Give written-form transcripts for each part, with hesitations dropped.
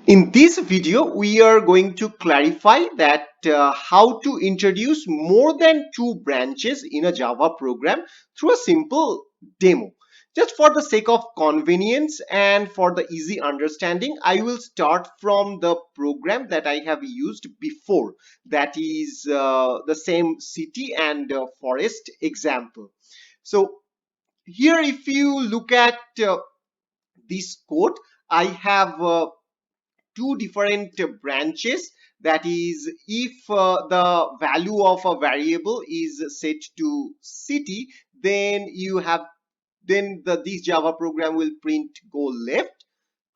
In this video, we are going to clarify that how to introduce more than two branches in a Java program through a simple demo. Just for the sake of convenience and for the easy understanding, I will start from the program that I have used before. That is the same city and forest example. So here, if you look at this code, I have two different branches. That is, if the value of a variable is set to city, then you have this Java program will print go left.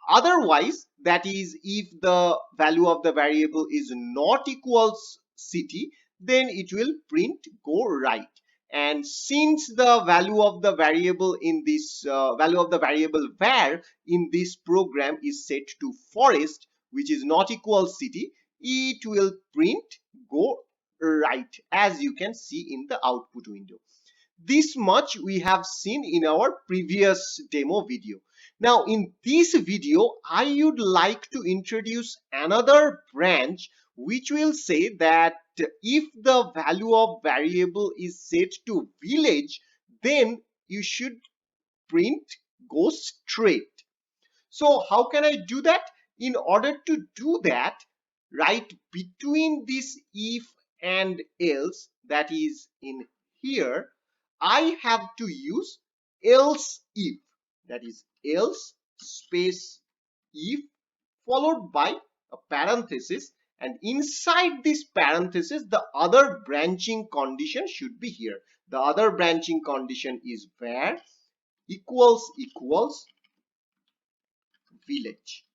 Otherwise, that is, if the value of the variable is not equals city, then it will print go right. And since the value of the variable in this value of the variable var in this program is set to forest, which is not equal city, it will print go right, as you can see in the output window. This much we have seen in our previous demo video. Now in this video, I would like to introduce another branch which will say that if the value of variable is set to village, then you should print go straight. So how can I do that? In order to do that, right between this if and else, that is in here, I have to use else if, that is else space if followed by a parenthesis, and inside this parenthesis the other branching condition should be here. The other branching condition is var equals village,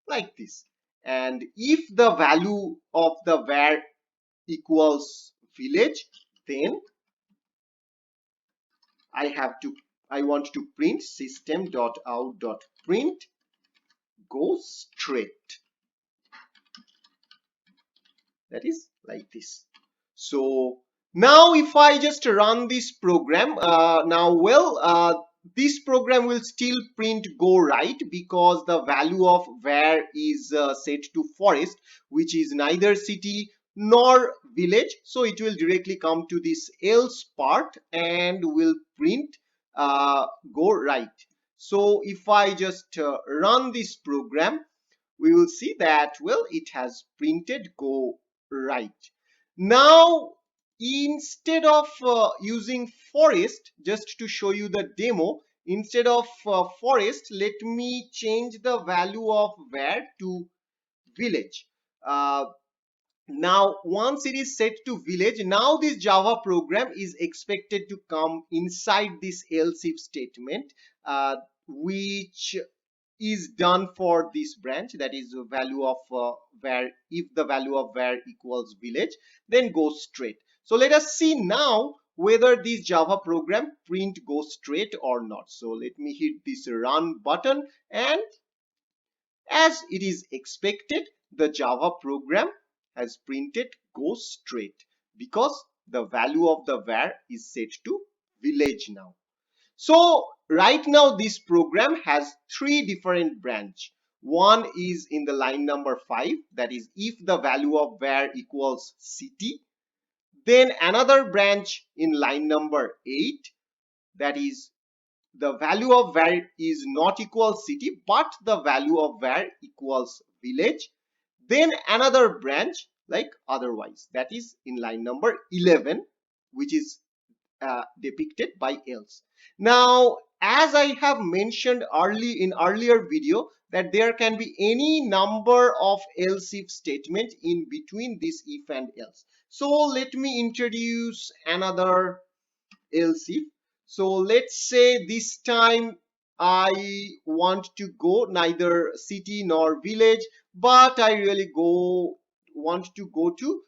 like this. And if the value of the var equals village, then I want to print system.out.print go straight. That is like this. So now if I just run this program, this program will still print go right because the value of var is set to forest, which is neither city nor village. So it will directly come to this else part and will print go right. So if I just run this program, we will see that, well, it has printed go right. Now instead of using forest, just to show you the demo, instead of forest, let me change the value of var to village. Now once it is set to village, now this Java program is expected to come inside this else if statement, which is done for this branch, that is the value of var. If the value of var equals village, then go straight. So let us see now whether this Java program print go straight or not. So let me hit this run button, and as it is expected, the Java program has printed go straight because the value of the var is set to village now. So right now this program has three different branch. One is in the line number 5, that is if the value of var equals city. Then another branch in line number 8, that is the value of var is not equal city but the value of var equals village. Then another branch like otherwise, that is in line number 11, which is depicted by else. Now as I have mentioned in earlier video, that there can be any number of else if statement in between this if and else. So let me introduce another else if. So let's say this time I want to go neither city nor village, but I really want to go to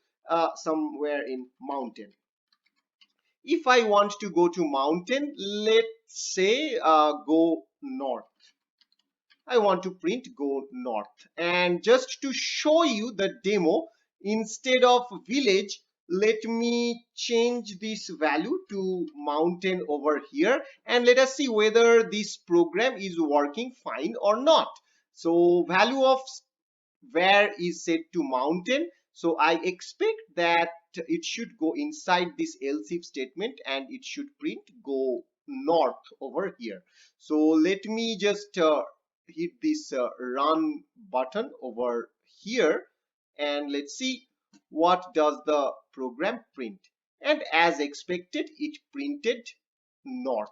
somewhere in mountain. If I want to go to mountain, let's say go north. I want to print go north. And just to show you the demo, instead of village, let me change this value to mountain over here, and let us see whether this program is working fine or not. So value of where is set to mountain. So I expect that it should go inside this else if statement and it should print go north over here. So let me just hit this run button over here, and let's see what does the program print. And as expected, it printed north.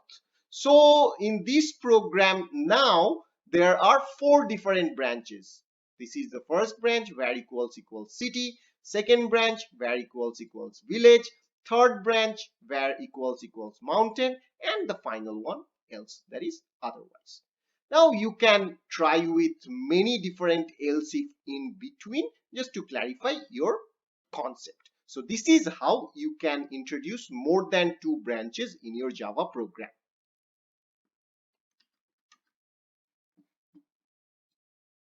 So in this program now there are four different branches. This is the first branch where equals city, second branch where equals village, third branch where equals mountain, and the final one else, that is otherwise. Now you can try with many different else if in between just to clarify your concept. So this is how you can introduce more than two branches in your Java program.